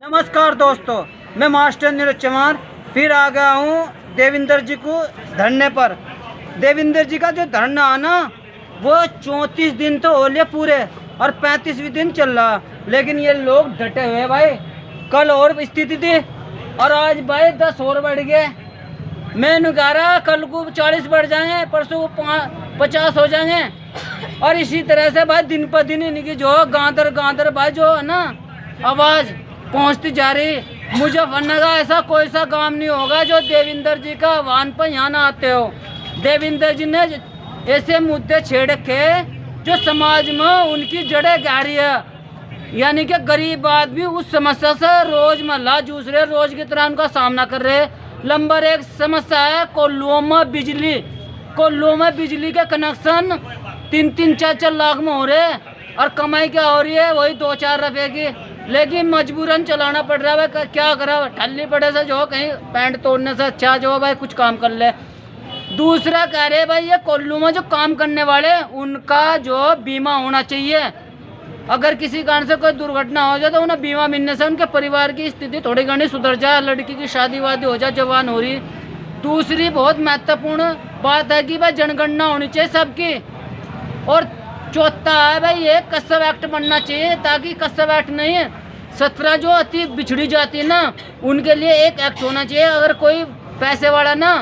नमस्कार दोस्तों, मैं मास्टर नीरज चौहान फिर आ गया हूँ देवेंद्र जी को धरने पर। देवेंद्र जी का जो धरना आना वो 34 दिन तो हो लिया पूरे और 35वें दिन चल रहा, लेकिन ये लोग डटे हुए भाई। कल और स्थिति थी और आज भाई 10 और बढ़ गए। मैं कह रहा कल को 40 बढ़ जाएंगे, परसों को 50 हो जाएंगे और इसी तरह से भाई दिन पर दिन इनकी जो गांदर भाई जो है ना आवाज़ पहुंचती जा रही। मुजफ्फरनगर ऐसा कोई सा काम नहीं होगा जो देवेंद्र जी का आह्वान पर यहाँ ना आते हो। देवेंद्र जी ने ऐसे मुद्दे छेड़ के जो समाज में उनकी जड़ें गहरी है, यानी कि गरीब आदमी उस समस्या से रोजमर्रा जूझ रहे, रोज की तरह उनका सामना कर रहे। नंबर 1 समस्या है कोल्लू में बिजली। कोल्लू में बिजली के कनेक्शन 3-3, 4-4 लाख में हो रहे और कमाई क्या हो रही है वही 2-4 रुपए की, लेकिन मजबूरन चलाना पड़ रहा है भाई। क्या करा, ठल्ली पड़े से जो कहीं पैंट तोड़ने से अच्छा जो भाई कुछ काम कर ले। दूसरा कह रहे भाई ये कोल्लू में जो काम करने वाले उनका जो बीमा होना चाहिए। अगर किसी कारण से कोई दुर्घटना हो जाए तो उन्हें बीमा मिलने से उनके परिवार की स्थिति थोड़ी घनी सुधर जाए, लड़की की शादी वादी हो जाए, जवान हो रही। दूसरी बहुत महत्वपूर्ण बात है कि भाई जनगणना होनी चाहिए सबकी। और चौथा है भाई ये कस्बा एक्ट बनना चाहिए, ताकि कस्बा एक्ट नहीं 17 जो अति बिछड़ी जाती है ना उनके लिए एक एक्ट होना चाहिए। अगर कोई पैसे वाला ना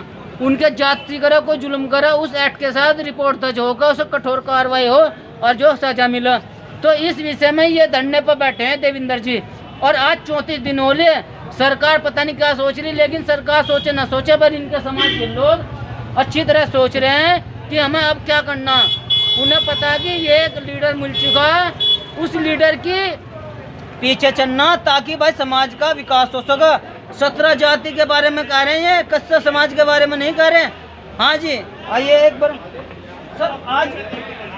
उनके जाति करे, कोई जुल्म करे, उस एक्ट के साथ रिपोर्ट दर्ज होकर उसे कठोर कार्रवाई हो और जो सजा मिले। तो इस विषय में ये धरने पर बैठे हैं देवेंद्र जी। और आज 34 दिन हो गए, सरकार पता नहीं क्या सोच रही, लेकिन सरकार सोचे ना सोचे पर इनके समाज के लोग अच्छी तरह सोच रहे हैं कि हमें अब क्या करना। उन्हें पता है कि ये एक लीडर मिल चुका है, उस लीडर की पीछे चलना ताकि भाई समाज का विकास हो सके। 17 जाति के बारे में कह रहे हैं, कस्सा समाज के बारे में नहीं कह रहे हैं। हाँ जी, आइए एक बार सर। आज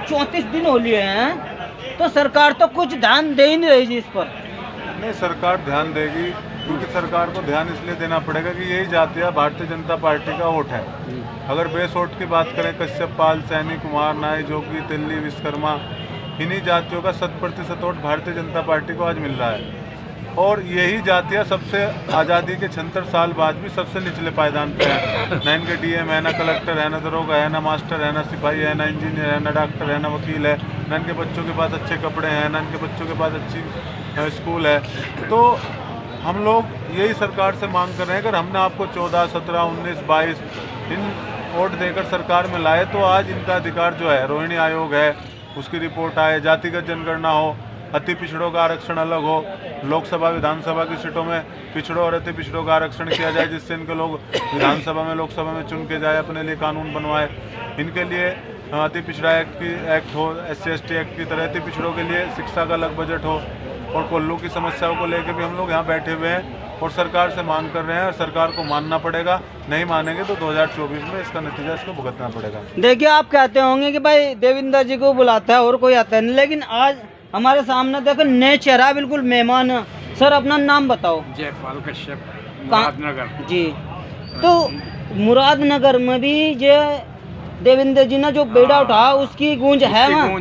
34 दिन हो लिए हैं तो सरकार तो कुछ ध्यान दे ही नहीं रही जी इस पर। नहीं, सरकार ध्यान देगी, क्योंकि सरकार को ध्यान इसलिए देना पड़ेगा कि यही जातियाँ भारतीय जनता पार्टी का वोट है। अगर बेस वोट की बात करें, कश्यप, पाल, सैनी, कुमार, नाई, जोगी, तिल्ली, विश्वकर्मा, इन्हीं जातियों का 100% वोट भारतीय जनता पार्टी को आज मिल रहा है। और यही जातियाँ सबसे आज़ादी के 76 साल बाद भी सबसे निचले पायदान पे हैं। ना इनके डीएम है, ना कलेक्टर है, ना दरोगा है, ना मास्टर है, ना सिपाही है, ना इंजीनियर है, ना डॉक्टर है, ना वकील है, ना इनके बच्चों के पास अच्छे कपड़े हैं, ना इनके बच्चों के पास अच्छी स्कूल है। तो हम लोग यही सरकार से मांग कर रहे हैं, अगर हमने आपको 14, 17, 19, 22 इन वोट देकर सरकार में लाए तो आज इनका अधिकार जो है, रोहिणी आयोग है उसकी रिपोर्ट आए, जातिगत जनगणना हो, अति पिछड़ों का आरक्षण अलग हो, लोकसभा विधानसभा की सीटों में पिछड़ों और अति पिछड़ों का आरक्षण किया जाए, जिससे इनके लोग विधानसभा में, लोकसभा में चुन के जाए, अपने लिए कानून बनवाए। इनके लिए अति पिछड़ा एक्ट हो, SC ST एक्ट की तरह अति पिछड़ों के लिए शिक्षा का अलग बजट हो। और कोल्लू की समस्याओं को लेकर भी हम लोग यहाँ बैठे हुए हैं और सरकार से मांग कर रहे हैं, और सरकार को मानना पड़ेगा। नहीं मानेंगे तो 2024 में इसका नतीजा इसको भुगतना पड़ेगा। देखिए, आप कहते होंगे कि भाई देवेंद्र जी को बुलाता है और कोई आता नहीं, लेकिन आज हमारे सामने देखो नए चेहरा, बिल्कुल मेहमान। सर अपना नाम बताओ। जयपाल कश्यप, मुरादनगर जी। तो मुरादनगर में भी ये देवेंद्र जी ने जो बेड़ा उठाया उसकी गूंज है वहाँ।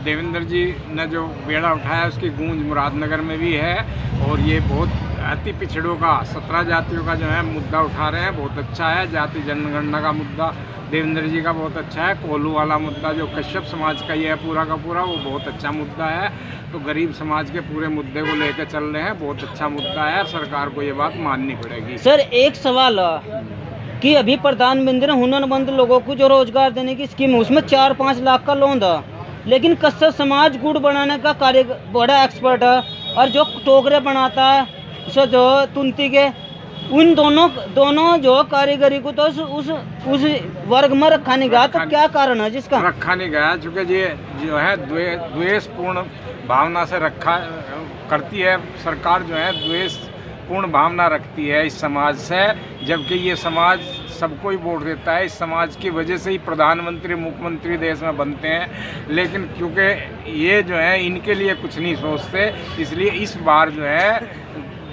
देवेंद्र जी ने जो बेड़ा उठाया उसकी गूंज मुरादनगर में भी है। और ये बहुत अति पिछड़ों का, 17 जातियों का जो है मुद्दा उठा रहे हैं, बहुत अच्छा है। जाति जनगणना का मुद्दा देवेंद्र जी का बहुत अच्छा है। कोल्लू वाला मुद्दा जो कश्यप समाज का ये है पूरा का पूरा, वो बहुत अच्छा मुद्दा है। तो गरीब समाज के पूरे मुद्दे को लेकर चल रहे हैं, बहुत अच्छा मुद्दा है। सरकार को ये बात माननी पड़ेगी। सर एक सवाल कि अभी प्रधानमंत्री ने हुनरमंद लोगों को जो रोजगार देने की स्कीम है उसमें 4-5 लाख का लोन था, लेकिन कस्सा समाज गुड़ बनाने का कार्य बड़ा एक्सपर्ट है और जो टोकरे बनाता है उसे जो तुंती के, उन दोनों जो कारीगरी को तो उस वर्ग में रखा नहीं गया। तो क्या कारण है जिसका रखा नहीं गया? चूँकि ये जो है द्वेषपूर्ण भावना से रखा करती है सरकार, जो है द्वेषपूर्ण भावना रखती है इस समाज से, जबकि ये समाज सबको ही वोट देता है। इस समाज की वजह से ही प्रधानमंत्री, मुख्यमंत्री देश में बनते हैं। लेकिन क्योंकि ये जो है इनके लिए कुछ नहीं सोचते, इसलिए इस बार जो है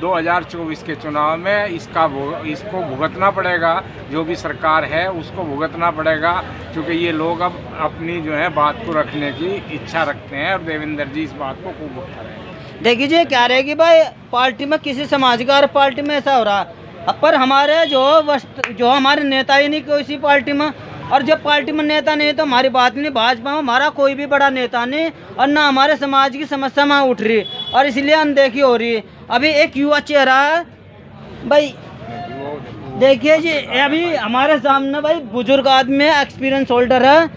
2024 के चुनाव में इसको भुगतना पड़ेगा। जो भी सरकार है उसको भुगतना पड़ेगा, क्योंकि ये लोग अब अपनी जो है बात को रखने की इच्छा रखते हैं और देवेंद्र जी इस बात को खूब उठा रहे हैं। देखिए जी क्या रहेगी भाई, पार्टी में किसी समाज का और पार्टी में ऐसा हो रहा है, पर हमारे जो हमारे नेता ही नहीं किसी पार्टी में, और जब पार्टी में नेता नहीं तो हमारी बात नहीं, भाजपा में हमारा कोई भी बड़ा नेता नहीं, और ना हमारे समाज की समस्या में उठ रही, और इसलिए अनदेखी हो रही है। अभी एक युवा चेहरा है भाई, देखिए जी अभी हमारे सामने भाई बुजुर्ग आदमी है, एक्सपीरियंस होल्डर है।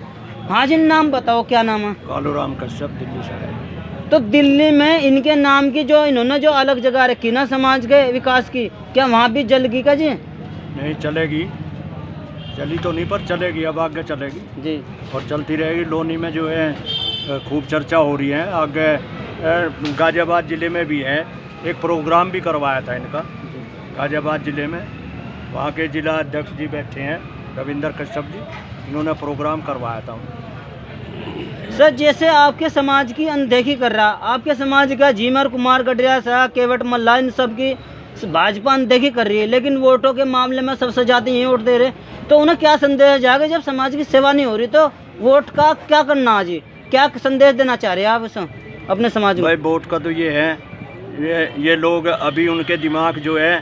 हाँ जी, नाम बताओ, क्या नाम है? कालूराम कश्यप, दिल्ली से है। तो दिल्ली में इनके नाम की जो इन्होंने जो अलग जगह रखी ना समाज के विकास की, क्या वहाँ भी जलेगी का जी? नहीं चलेगी, चली तो नहीं पर चलेगी, अब आगे चलेगी जी, और चलती रहेगी। लोनी में जो है खूब चर्चा हो रही है। आगे गाजियाबाद ज़िले में भी है, एक प्रोग्राम भी करवाया था इनका गाजियाबाद ज़िले में। वहाँ के जिला अध्यक्ष जी बैठे हैं, रविंदर कश्यप जी, इन्होंने प्रोग्राम करवाया था। सर जैसे आपके समाज की अनदेखी कर रहा, आपके समाज का जीमर कुमार गडरिया साहब, केवट मल्ला, इन सब की भाजपा अनदेखी कर रही है, लेकिन वोटों के मामले में सबसे ज़्यादा यही वोट दे रहे, तो उन्हें क्या संदेश जाएगा? जब समाज की सेवा नहीं हो रही तो वोट का क्या करना है जी? क्या संदेश देना चाह रहे हैं आप अपने समाज में? भाई वोट का तो ये है, ये लोग अभी उनके दिमाग जो है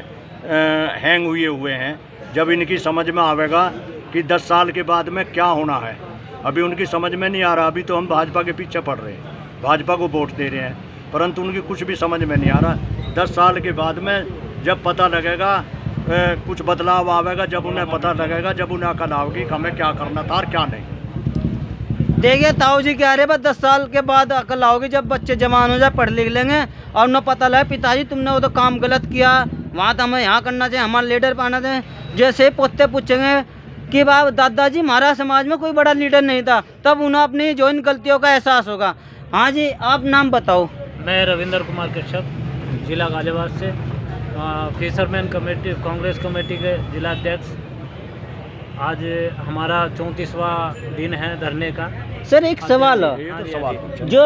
हैंग हुए हैं। जब इनकी समझ में आवेगा कि 10 साल के बाद में क्या होना है, अभी उनकी समझ में नहीं आ रहा। अभी तो हम भाजपा के पीछे पड़ रहे हैं, भाजपा को वोट दे रहे हैं, परंतु उनकी कुछ भी समझ में नहीं आ रहा। 10 साल के बाद में जब पता लगेगा, कुछ बदलाव आवेगा, जब उन्हें पता लगेगा, जब उन्हें अकल आओगी कि हमें क्या करना था और क्या नहीं। देखिए ताऊ जी कह रहे बस 10 साल के बाद अकल आओगी, जब बच्चे जवान हो जाए, पढ़ लिख लेंगे और उन्हें पता लगे पिताजी तुमने वो तो काम गलत किया, वहाँ तो हमें यहाँ करना चाहिए, हमारा लीडर पाना चाहिए। जैसे पोते पूछेंगे कि बाप दादाजी हमारा समाज में कोई बड़ा लीडर नहीं था, तब उन्हें अपनी जो इन गलतियों का एहसास होगा। हाँ जी, आप नाम बताओ। मैं रविंदर कुमार कश्यप, जिला गाजियाबाद से, फिशरमैन कमेटी, कांग्रेस कमेटी के जिला अध्यक्ष। आज हमारा 34वां दिन है धरने का। सर एक सवाल है, जो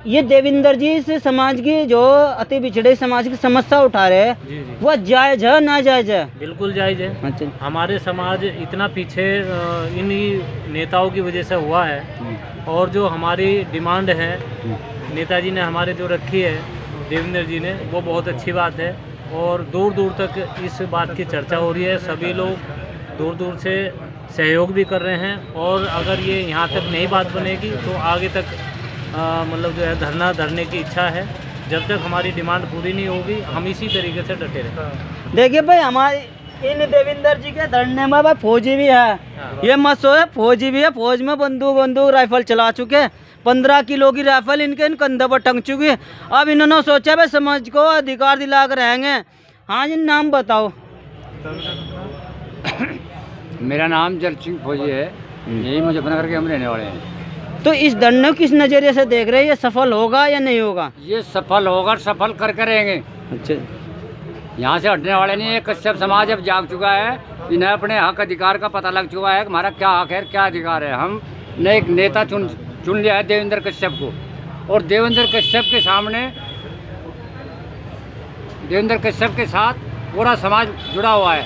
ये देविंदर जी से समाज की जो अति पिछड़े समाज की समस्या उठा रहे हैं, जी जी, वह जायज है ना जायज है? बिल्कुल जायज है। अच्छा, हमारे समाज इतना पीछे इन्हीं नेताओं की वजह से हुआ है, और जो हमारी डिमांड है नेताजी ने हमारे जो रखी है, देवेंद्र जी ने, वो बहुत अच्छी बात है, और दूर दूर तक इस बात की चर्चा हो रही है। सभी लोग दूर दूर से सहयोग भी कर रहे हैं, और अगर ये यहाँ तक नई बात बनेगी तो आगे तक मतलब जो है धरने की इच्छा है। जब तक हमारी डिमांड पूरी नहीं होगी हम इसी तरीके से डटे रहेंगे। देखिए भाई, हमारे इन देविंदर जी के धरने में भाई फौजी भी है, ये मत सोचे, फौजी भी है। फौज में बंदूक राइफल चला चुके, 15 किलो की राइफल इनके इन कंधे पर टंग चुकी है। अब इन्होंने सोचा भाई समाज को अधिकार दिला कर रहेंगे। हाँ जी, नाम बताओ। मेरा नाम जर सिंह फौजी है, यही मुजफ्फरनगर के हम रहने वाले हैं। तो इस धरने को किस नज़रिए से देख रहे हैं, ये सफल होगा या नहीं होगा? ये सफल होगा, सफल करके रहेंगे। अच्छा, यहाँ से हटने वाले नहीं है। कश्यप समाज अब जाग चुका है, इन्हें अपने हक अधिकार का पता लग चुका है कि हमारा क्या हक है, क्या अधिकार है। हमने एक नेता चुन लिया है देवेंद्र कश्यप को, और देवेंद्र कश्यप के सामने, देवेंद्र कश्यप के साथ पूरा समाज जुड़ा हुआ है,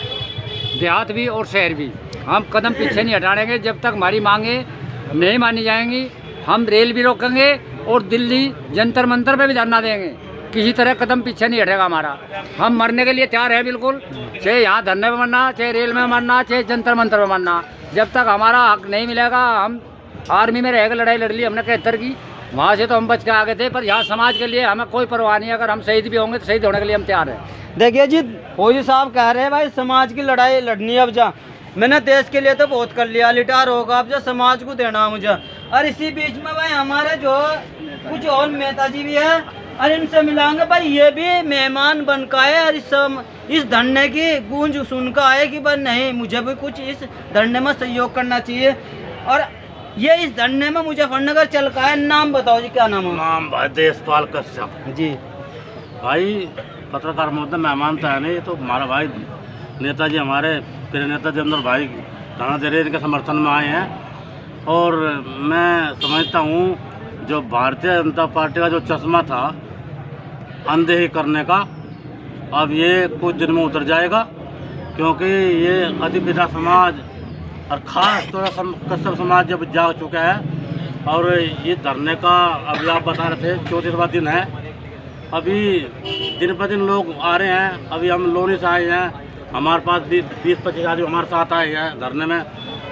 देहात भी और शहर भी। हम कदम पीछे नहीं हटाएंगे जब तक हमारी मांगे नहीं मानी जाएंगी। हम रेल भी रोकेंगे और दिल्ली जंतर मंतर पे भी धरना देंगे। किसी तरह कदम पीछे नहीं हटेगा हमारा। हम मरने के लिए तैयार है बिल्कुल, चाहे यहाँ धरने में मरना, चाहे रेल में मरना, चाहे जंतर मंतर में मरना। जब तक हमारा हक नहीं मिलेगा, हम आर्मी में रहेगा, लड़ाई लड़ ली हमने 71 की, वहाँ से तो हम बच के आ गए थे, पर यहाँ समाज के लिए हमें कोई परवाह नहीं। अगर हम शहीद भी होंगे तो शहीद होने के लिए हम तैयार हैं। देखिए जी, फौजी साहब कह रहे हैं भाई समाज की लड़ाई लड़नी, अब जा मैंने देश के लिए तो बहुत कर लिया, रिटायर होगा, अब जो समाज को देना मुझे। और इसी बीच में भाई हमारे जो कुछ और नेताजी भी है, और इनसे मिलाएंगे भाई, ये भी मेहमान बन का है, और इस धरने की गूंज सुनकर आए कि भाई नहीं, मुझे भी कुछ इस धरने में सहयोग करना चाहिए। और ये इस धरने में मुजफ्फरनगर चल का है। नाम बताओ जी, क्या नाम है? नाम भाई देशपाल कश्यप जी। भाई पत्रकार महोदय, मेहमान तो है नहीं, तो हमारा भाई नेताजी, हमारे प्रिय नेता देवेंद्र भाई राणा दे रहे, इनके समर्थन में आए हैं। और मैं समझता हूँ जो भारतीय जनता पार्टी का जो चश्मा था अनदेखी करने का, अब ये कुछ दिन में उतर जाएगा, क्योंकि ये अधिपिता समाज और ख़ास तौर पर कश्यप समाज जब जाग चुका है। और ये धरने का अभी आप बता रहे थे 34वां दिन है, अभी दिन ब दिन लोग आ रहे हैं। अभी हम लोनी से आए हैं, हमारे पास भी 20-25 आदमी हमारे साथ आए हैं धरने में,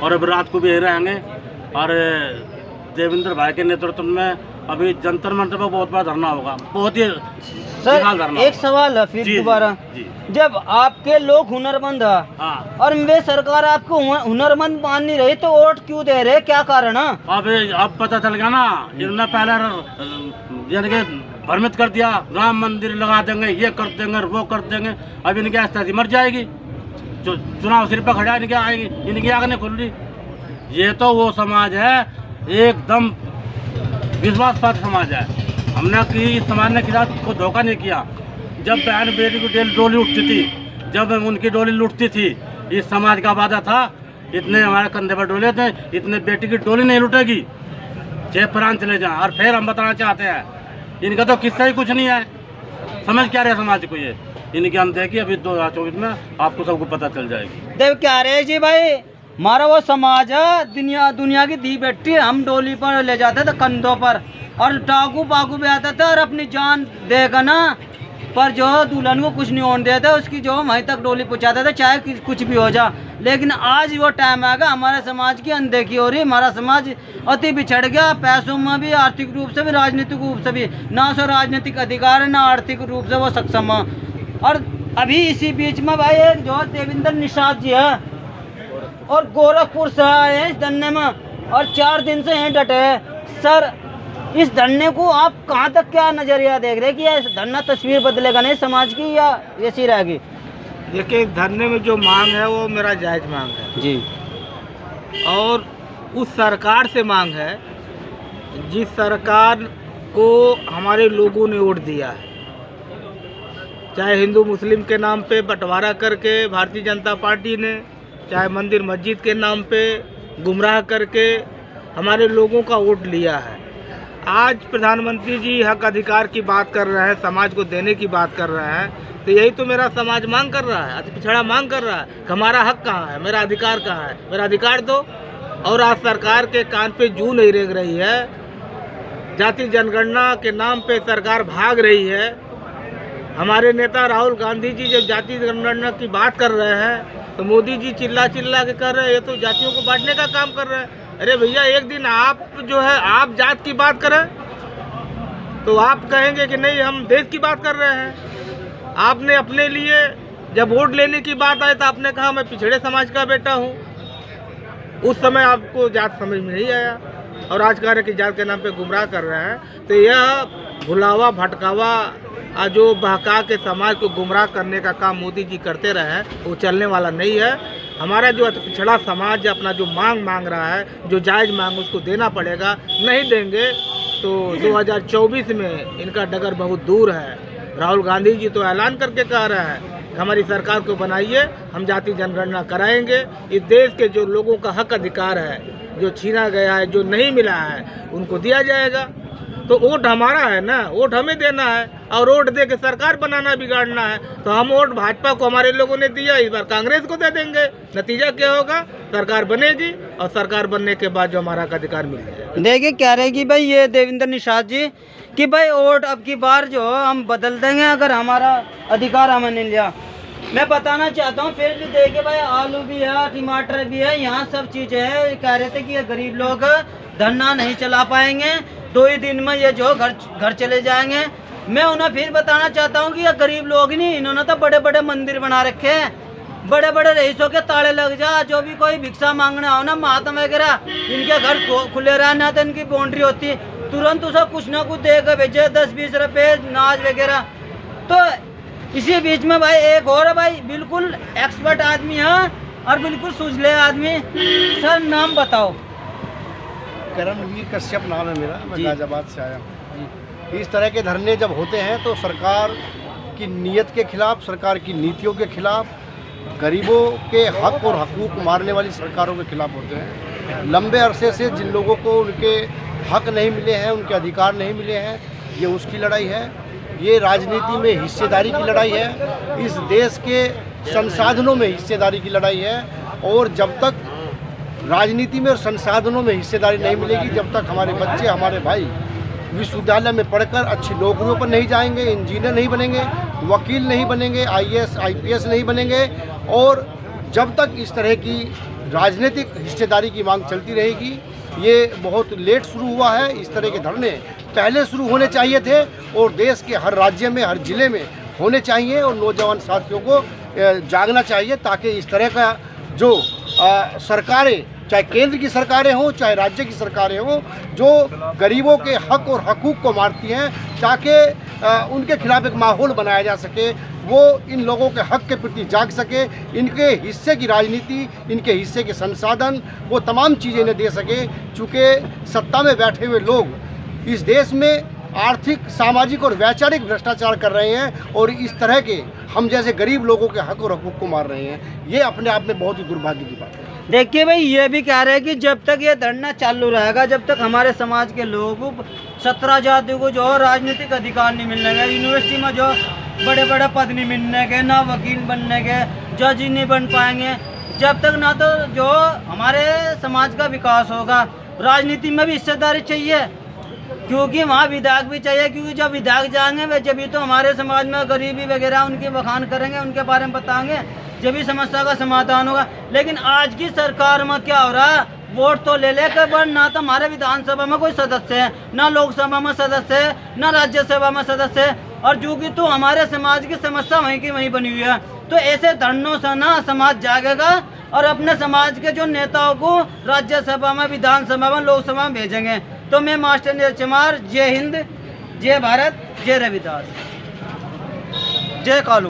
और अब रात को भी यही रहेंगे। और देवेंद्र भाई के नेतृत्व में अभी जंतर मंतर पर बहुत बड़ा धरना होगा, बहुत ही विशाल सर धरना। एक सवाल है फिर जी, दोबारा, जी। जब आपके लोग हुनरमंद है हाँ, और वे सरकार आपको हुनरमंद मान नहीं रही तो वोट क्यों दे रहे, क्या कारण है? अब पता चल गया ना, इन्होंने पहले यानी कि भ्रमित कर दिया, राम मंदिर लगा देंगे, ये कर देंगे, वो कर देंगे। अब इनकी स्थिति मर जाएगी, जो चुनाव सिर पर खड़ा इनके आएगी, इनकी आग नहीं खुल रही। ये तो वो समाज है, एकदम विश्वासपात समाज है। हमने कि इस समाज ने किसी को धोखा नहीं किया। जब बहन बेटी की डोली उठती थी, जब उनकी डोली लुटती थी, इस समाज का वादा था इतने हमारे कंधे पर डोले थे, इतने बेटी की डोली नहीं लुटेगी, चाहे प्राण चले जाएं। और फिर हम बताना चाहते हैं, इनका तो किस्सा ही कुछ नहीं है, समझ क्या रहे समाज को। ये इनकी हम देखिए अभी 2024 में आपको सबको पता चल जाएगी। देव क्या रहे जी भाई, हमारा वो समाज है, दुनिया की दी बेटी, हम डोली पर ले जाते थे कंधों पर, और टाकू पाकू भी आता था और अपनी जान देगा ना, पर जो दुल्हन को कुछ नहीं होने देता, उसकी जो वहीं तक डोली पहुँचाता था, चाहे कुछ भी हो जा। लेकिन आज वो टाइम आएगा, हमारे समाज की अनदेखी हो रही, हमारा समाज अति बिछड़ गया, पैसों में भी, आर्थिक रूप से भी, राजनीतिक रूप से भी, ना सो राजनीतिक अधिकार है, ना आर्थिक रूप से वो सक्षम है। और अभी इसी बीच में भाई एक जो देवेंद्र निषाद जी है और गोरखपुर से आए हैं इस धरने में, और 4 दिन से यहीं डटे हैं। सर इस धरने को आप कहाँ तक क्या नजरिया देख रहे हैं कि ये धरना तस्वीर बदलेगा नहीं समाज की, या ऐसी रहेगी? देखिए, इस धरने में जो मांग है वो मेरा जायज़ मांग है जी, और उस सरकार से मांग है जिस सरकार को हमारे लोगों ने वोट दिया है, चाहे हिंदू मुस्लिम के नाम पे बंटवारा करके भारतीय जनता पार्टी ने, चाहे मंदिर मस्जिद के नाम पे गुमराह करके हमारे लोगों का वोट लिया है। आज प्रधानमंत्री जी हक अधिकार की बात कर रहे हैं, समाज को देने की बात कर रहे हैं, तो यही तो मेरा समाज मांग कर रहा है, अति पिछड़ा मांग कर रहा है कि हमारा हक कहाँ है, मेरा अधिकार कहाँ है, मेरा अधिकार दो। और आज सरकार के कान पे जू नहीं रेंग रही है, जाति जनगणना के नाम पे सरकार भाग रही है। हमारे नेता राहुल गांधी जी जब जाति जनगणना की बात कर रहे हैं तो मोदी जी चिल्ला चिल्ला के कर रहे हैं ये तो जातियों को बांटने का काम कर रहे हैं। अरे भैया, एक दिन आप जो है आप जात की बात करें तो आप कहेंगे कि नहीं हम देश की बात कर रहे हैं। आपने अपने लिए जब वोट लेने की बात आए तो आपने कहा मैं पिछड़े समाज का बेटा हूँ, उस समय आपको जात समझ में नहीं आया, और आज कह रहे कि जात के नाम पे गुमराह कर रहे हैं। तो यह भुलावा भटकावा जो बहका के समाज को गुमराह करने का काम मोदी जी करते रहे हैं, वो चलने वाला नहीं है। हमारा जो पिछड़ा समाज अपना जो मांग रहा है, जो जायज़ मांग, उसको देना पड़ेगा। नहीं देंगे तो 2024 में इनका डगर बहुत दूर है। राहुल गांधी जी तो ऐलान करके कह रहे हैं कि हमारी सरकार को बनाइए, हम जाति जनगणना कराएंगे। इस देश के जो लोगों का हक अधिकार है, जो छीना गया है, जो नहीं मिला है, उनको दिया जाएगा। तो वोट हमारा है ना, वोट हमें देना है, और वोट दे के सरकार बनाना बिगाड़ना है। तो हम वोट भाजपा को हमारे लोगों ने दिया, इस बार कांग्रेस को दे देंगे। नतीजा क्या होगा, सरकार बनेगी, और सरकार बनने के बाद जो हमारा अधिकार मिल जाएगा। देखिए क्या रहेगी भाई ये देवेंद्र निषाद जी कि भाई वोट अब की बार जो हम बदल देंगे अगर हमारा अधिकार हमें नहीं लिया। मैं बताना चाहता हूँ फिर भी देखिए भाई, आलू भी है, टमाटर भी है, यहाँ सब चीज़ें हैं। कह रहे थे कि ये गरीब लोग धरना नहीं चला पाएंगे, 2 ही दिन में ये जो घर चले जाएंगे। मैं उन्हें फिर बताना चाहता हूँ कि ये गरीब लोग नहीं, इन्होंने तो बड़े बड़े मंदिर बना रखे हैं, बड़े बड़े रईसों के ताले लग जा, जो भी कोई भिक्षा मांगना हो ना, महात्मा वगैरह, इनके घर खुले रहे ना, तो इनकी बाउंड्री होती, तुरंत उसे कुछ ना कुछ देकर भेजे, 10-20 रुपये नाज वगैरह। तो इसी बीच में भाई एक और है भाई, बिल्कुल एक्सपर्ट आदमी है और बिल्कुल सुझले आदमी। सर नाम बताओ। करणवीर कश्यप नाम है मेरा, मैं गाजियाबाद से आया हूँ। इस तरह के धरने जब होते हैं तो सरकार की नीयत के खिलाफ, सरकार की नीतियों के खिलाफ, गरीबों के हक और हकूक़ मारने वाली सरकारों के खिलाफ होते हैं। लंबे अरसे से जिन लोगों को उनके हक नहीं मिले हैं, उनके अधिकार नहीं मिले हैं, ये उसकी लड़ाई है। ये राजनीति में हिस्सेदारी की लड़ाई है, इस देश के संसाधनों में हिस्सेदारी की लड़ाई है। और जब तक राजनीति में और संसाधनों में हिस्सेदारी नहीं मिलेगी, जब तक हमारे बच्चे, हमारे भाई विश्वविद्यालय में पढ़कर अच्छी नौकरियों पर नहीं जाएंगे, इंजीनियर नहीं बनेंगे, वकील नहीं बनेंगे, IAS IPS नहीं बनेंगे। और जब तक इस तरह की राजनीतिक हिस्सेदारी की मांग चलती रहेगी, ये बहुत लेट शुरू हुआ है। इस तरह के धरने पहले शुरू होने चाहिए थे और देश के हर राज्य में, हर जिले में होने चाहिए और नौजवान साथियों को जागना चाहिए, ताकि इस तरह का जो सरकारें, चाहे केंद्र की सरकारें हों चाहे राज्य की सरकारें हों, जो गरीबों के हक और हकूक़ को मारती हैं, ताकि उनके खिलाफ एक माहौल बनाया जा सके, वो इन लोगों के हक के प्रति जाग सके, इनके हिस्से की राजनीति, इनके हिस्से के संसाधन, वो तमाम चीज़ें इन्हें दे सके। चूँकि सत्ता में बैठे हुए लोग इस देश में आर्थिक, सामाजिक और वैचारिक भ्रष्टाचार कर रहे हैं और इस तरह के हम जैसे गरीब लोगों के हक और हकूक़ को मार रहे हैं। ये अपने आप में बहुत ही दुर्भाग्य की बात है। देखिए भाई, ये भी कह रहे हैं कि जब तक ये धरना चालू रहेगा, जब तक हमारे समाज के लोगों को, 17 जातियों को जो राजनीतिक अधिकार नहीं मिलने के, यूनिवर्सिटी में जो बड़े बड़े पद नहीं मिलने के, ना वकील बनने के, जज ही नहीं बन पाएंगे, जब तक ना तो जो हमारे समाज का विकास होगा। राजनीति में भी हिस्सेदारी चाहिए, क्योंकि वहाँ विधायक भी चाहिए, क्योंकि जब विधायक जाएंगे वे जब भी तो हमारे समाज में गरीबी वगैरह उनकी बखान करेंगे, उनके बारे में बताएंगे, जब भी समस्या का समाधान होगा। लेकिन आज की सरकार में क्या हो रहा है, वोट तो ले लेकर, पर ना तो हमारे विधानसभा में कोई सदस्य है, ना लोकसभा में सदस्य है, ना राज्यसभा में सदस्य है, और चूँकि तो हमारे समाज की समस्या वहीं की वहीं बनी हुई है। तो ऐसे धरनों से ना समाज जागेगा और अपने समाज के जो नेताओं को राज्यसभा में, विधानसभा में, लोकसभा में भेजेंगे। तो मैं मास्टर नीरज चमार, जय हिंद, जय भारत, जय रविदास, जय कालू।